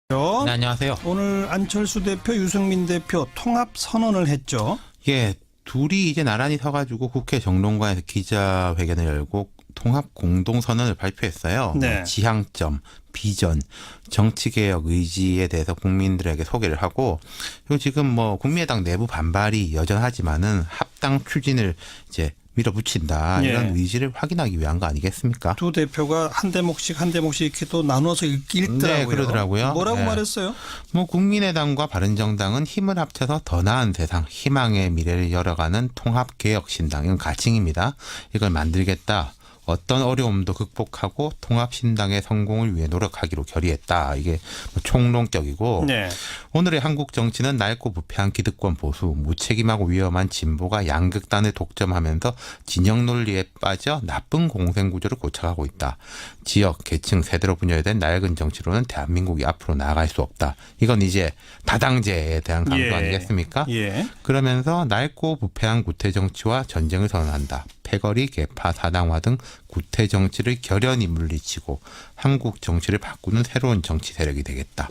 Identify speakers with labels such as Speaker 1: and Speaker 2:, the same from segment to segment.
Speaker 1: 네, 안녕하세요.
Speaker 2: 오늘 안철수 대표, 유승민 대표 통합 선언을 했죠.
Speaker 1: 예, 둘이 이제 나란히 서가지고 국회 정론관에서 기자회견을 열고 통합 공동선언을 발표했어요.
Speaker 2: 네.
Speaker 1: 지향점, 비전, 정치개혁 의지에 대해서 국민들에게 소개를 하고, 그리고 지금 뭐 국민의당 내부 반발이 여전하지만은 합당 추진을 이제 밀어붙인다,
Speaker 2: 예.
Speaker 1: 이런 의지를 확인하기 위한 거 아니겠습니까?
Speaker 2: 두 대표가 한 대목씩 이렇게 또 나눠서 읽더라고요.
Speaker 1: 네, 그러더라고요.
Speaker 2: 뭐라고
Speaker 1: 네.
Speaker 2: 말했어요?
Speaker 1: 뭐 국민의당과 바른정당은 힘을 합쳐서 더 나은 세상, 희망의 미래를 열어가는 통합개혁신당, 이건 가칭입니다. 이걸 만들겠다. 어떤 어려움도 극복하고 통합신당의 성공을 위해 노력하기로 결의했다. 이게 뭐 총론격이고,
Speaker 2: 네.
Speaker 1: 오늘의 한국 정치는 낡고 부패한 기득권 보수, 무책임하고 위험한 진보가 양극단을 독점하면서 진영 논리에 빠져 나쁜 공생구조를 고착하고 있다. 지역, 계층, 세대로 분열된 낡은 정치로는 대한민국이 앞으로 나아갈 수 없다. 이건 이제 다당제에 대한 강조
Speaker 2: 예.
Speaker 1: 아니겠습니까?
Speaker 2: 예.
Speaker 1: 그러면서 낡고 부패한 구태정치와 전쟁을 선언한다. 패거리, 개파, 사당화 등 구태정치를 결연히 물리치고 한국 정치를 바꾸는 새로운 정치 세력이 되겠다.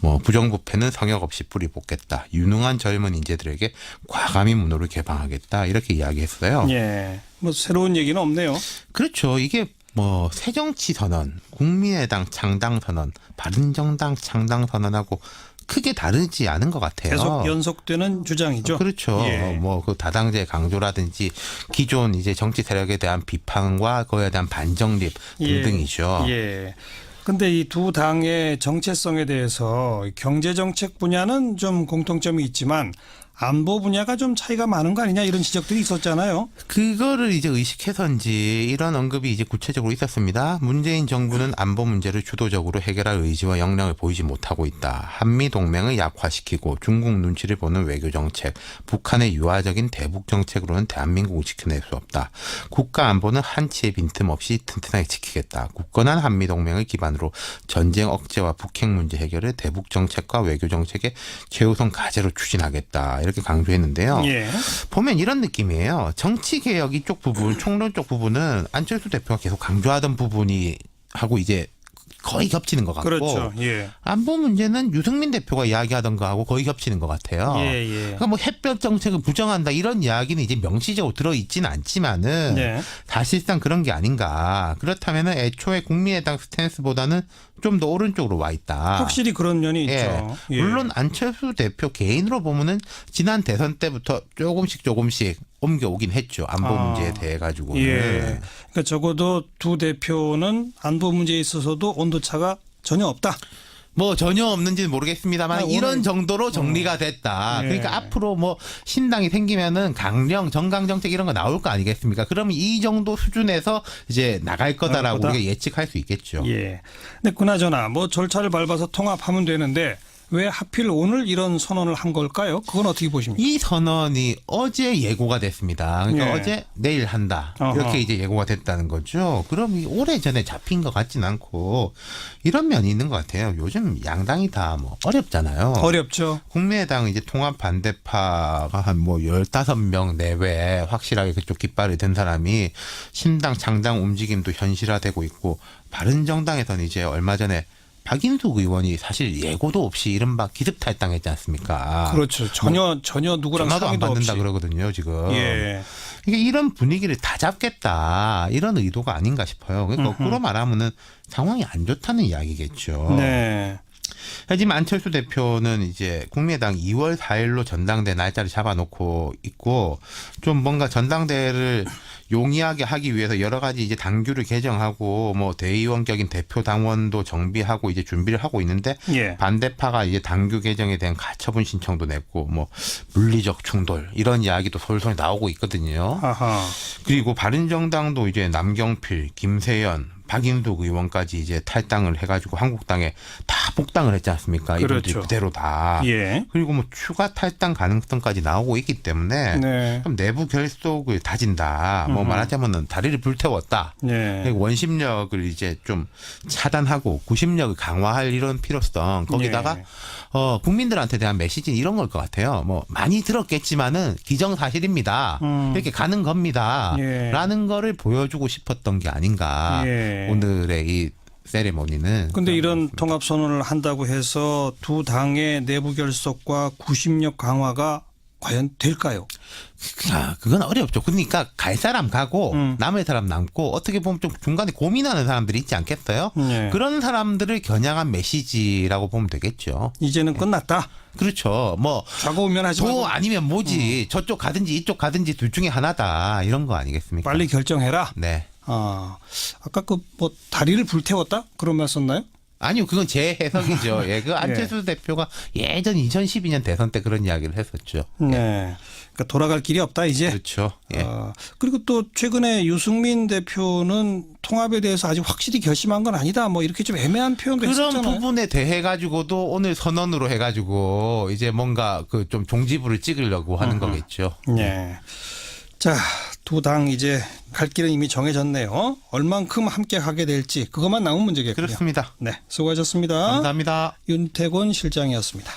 Speaker 1: 뭐 부정부패는 성역 없이 뿌리 뽑겠다. 유능한 젊은 인재들에게 과감히 문호를 개방하겠다. 이렇게 이야기했어요.
Speaker 2: 예. 뭐 새로운 얘기는 없네요.
Speaker 1: 그렇죠. 이게 뭐 새정치 선언, 국민의당 창당 선언, 바른정당 창당 선언하고 크게 다르지 않은 것 같아요.
Speaker 2: 계속 연속되는 주장이죠.
Speaker 1: 그렇죠.
Speaker 2: 예.
Speaker 1: 뭐 그 다당제 강조라든지 기존 이제 정치 세력에 대한 비판과 그에 대한 반정립 등등이죠.
Speaker 2: 예. 근데 이 두 당의 정체성에 대해서 경제 정책 분야는 좀 공통점이 있지만 안보 분야가 좀 차이가 많은 거 아니냐 이런 지적들이 있었잖아요.
Speaker 1: 그거를 이제 의식해서인지 이런 언급이 이제 구체적으로 있었습니다. 문재인 정부는 안보 문제를 주도적으로 해결할 의지와 역량을 보이지 못하고 있다. 한미 동맹을 약화시키고 중국 눈치를 보는 외교 정책, 북한의 유화적인 대북 정책으로는 대한민국을 지켜낼 수 없다. 국가 안보는 한치의 빈틈없이 튼튼하게 지키겠다. 굳건한 한미 동맹을 기반으로 전쟁 억제와 북핵 문제 해결을 대북 정책과 외교 정책의 최우선 과제로 추진하겠다. 이렇게 강조했는데요.
Speaker 2: 예.
Speaker 1: 보면 이런 느낌이에요. 정치개혁 이쪽 부분, 총론 쪽 부분은 안철수 대표가 계속 강조하던 부분이 하고 이제 거의 겹치는 것 같고,
Speaker 2: 그렇죠. 예.
Speaker 1: 안보 문제는 유승민 대표가 이야기하던 거하고 거의 겹치는 것 같아요.
Speaker 2: 예, 예.
Speaker 1: 그러니까 뭐 햇볕 정책을 부정한다 이런 이야기는 이제 명시적으로 들어있지는 않지만은
Speaker 2: 네.
Speaker 1: 사실상 그런 게 아닌가. 그렇다면은 애초에 국민의당 스탠스보다는 좀 더 오른쪽으로 와 있다.
Speaker 2: 확실히 그런 면이
Speaker 1: 예.
Speaker 2: 있죠. 예.
Speaker 1: 물론 안철수 대표 개인으로 보면은 지난 대선 때부터 조금씩 옮겨오긴 했죠. 안보 문제에 대해 가지고는.
Speaker 2: 예. 그러니까 적어도 두 대표는 안보 문제에 있어서도 온도차가 전혀 없다.
Speaker 1: 뭐 전혀 없는지는 모르겠습니다만 이런 정도로 정리가 됐다.
Speaker 2: 예.
Speaker 1: 그러니까 앞으로 뭐 신당이 생기면은 강령, 정강 정책 이런 거 나올 거 아니겠습니까? 그러면 이 정도 수준에서 이제 나갈 거다라고
Speaker 2: 거다?
Speaker 1: 우리가 예측할 수 있겠죠.
Speaker 2: 예. 근데 그나저나 뭐 절차를 밟아서 통합하면 되는데 왜 하필 오늘 이런 선언을 한 걸까요? 그건 어떻게 보십니까?
Speaker 1: 이 선언이 어제 예고가 됐습니다. 그러니까
Speaker 2: 예.
Speaker 1: 어제 내일 한다.
Speaker 2: 어허.
Speaker 1: 이렇게 이제 예고가 됐다는 거죠. 그럼 이 오래전에 잡힌 것 같진 않고 이런 면이 있는 것 같아요. 요즘 양당이 다 뭐 어렵잖아요.
Speaker 2: 어렵죠.
Speaker 1: 국민의당 이제 통합 반대파가 한 뭐 15명 내외 확실하게 그쪽 깃발을 든 사람이 신당 창당 움직임도 현실화되고 있고, 바른정당에서는 이제 얼마 전에 박인숙 의원이 사실 예고도 없이 이른바 기습탈당했지 않습니까?
Speaker 2: 그렇죠. 전혀 누구랑
Speaker 1: 전화도 안
Speaker 2: 상의도
Speaker 1: 받는다
Speaker 2: 없이.
Speaker 1: 그러거든요, 지금.
Speaker 2: 예.
Speaker 1: 이게 이런 분위기를 다 잡겠다, 이런 의도가 아닌가 싶어요. 그러니까 거꾸로 말하면은 상황이 안 좋다는 이야기겠죠.
Speaker 2: 네.
Speaker 1: 하지만 안철수 대표는 이제 국민의당 2월 4일로 전당대 날짜를 잡아놓고 있고, 좀 뭔가 전당대회를 용이하게 하기 위해서 여러 가지 이제 당규를 개정하고 뭐 대의원격인 대표 당원도 정비하고 이제 준비를 하고 있는데,
Speaker 2: 예.
Speaker 1: 반대파가 이제 당규 개정에 대한 가처분 신청도 냈고 뭐 물리적 충돌 이런 이야기도 솔솔 나오고 있거든요.
Speaker 2: 아하.
Speaker 1: 그리고 바른정당도 이제 남경필, 김세연, 박인숙 의원까지 이제 탈당을 해가지고 한국당에 다 복당을 했지 않습니까? 이분들이
Speaker 2: 그렇죠.
Speaker 1: 그대로 다.
Speaker 2: 예.
Speaker 1: 그리고 뭐 추가 탈당 가능성까지 나오고 있기 때문에
Speaker 2: 네.
Speaker 1: 그럼 내부 결속을 다진다. 뭐 말하자면은 다리를 불태웠다.
Speaker 2: 네.
Speaker 1: 원심력을 이제 좀 차단하고 구심력을 강화할 이런 필요성, 거기다가
Speaker 2: 예.
Speaker 1: 국민들한테 대한 메시지 이런 걸 것 같아요. 뭐 많이 들었겠지만은 기정사실입니다. 이렇게 가는 겁니다.
Speaker 2: 예.
Speaker 1: 라는 거를 보여주고 싶었던 게 아닌가.
Speaker 2: 예.
Speaker 1: 오늘의 이 세리머니는.
Speaker 2: 근데 이런 통합 선언을 한다고 해서 두 당의 내부 결속과 구심력 강화가 과연 될까요?
Speaker 1: 그건 어렵죠. 그러니까 갈 사람 가고 남을 사람 남고 어떻게 보면 좀 중간에 고민하는 사람들이 있지 않겠어요?
Speaker 2: 네.
Speaker 1: 그런 사람들을 겨냥한 메시지라고 보면 되겠죠.
Speaker 2: 이제는 끝났다.
Speaker 1: 그렇죠. 뭐
Speaker 2: 좌고우면하지 말고
Speaker 1: 아니면 뭐지 저쪽 가든지 이쪽 가든지 둘 중에 하나다 이런 거 아니겠습니까?
Speaker 2: 빨리 결정해라.
Speaker 1: 네.
Speaker 2: 아까 그 뭐 다리를 불태웠다 그런 말 썼나요?
Speaker 1: 아니요, 그건 제 해석이죠. 예, 그 안철수 대표가 예전 2012년 대선 때 그런 이야기를 했었죠.
Speaker 2: 네. 그러니까 돌아갈 길이 없다 이제.
Speaker 1: 그렇죠. 예.
Speaker 2: 그리고 또 최근에 유승민 대표는 통합에 대해서 아직 확실히 결심한 건 아니다. 뭐 이렇게 좀 애매한 표현도
Speaker 1: 그런
Speaker 2: 했었잖아요.
Speaker 1: 부분에 대해 가지고도 오늘 선언으로 해가지고 이제 뭔가 그 좀 종지부를 찍으려고 하는 거겠죠.
Speaker 2: 네. 자, 두 당 이제 갈 길은 이미 정해졌네요. 얼만큼 함께 가게 될지 그것만 남은 문제겠군요.
Speaker 1: 그렇습니다.
Speaker 2: 네, 수고하셨습니다.
Speaker 1: 감사합니다.
Speaker 2: 윤태곤 실장이었습니다.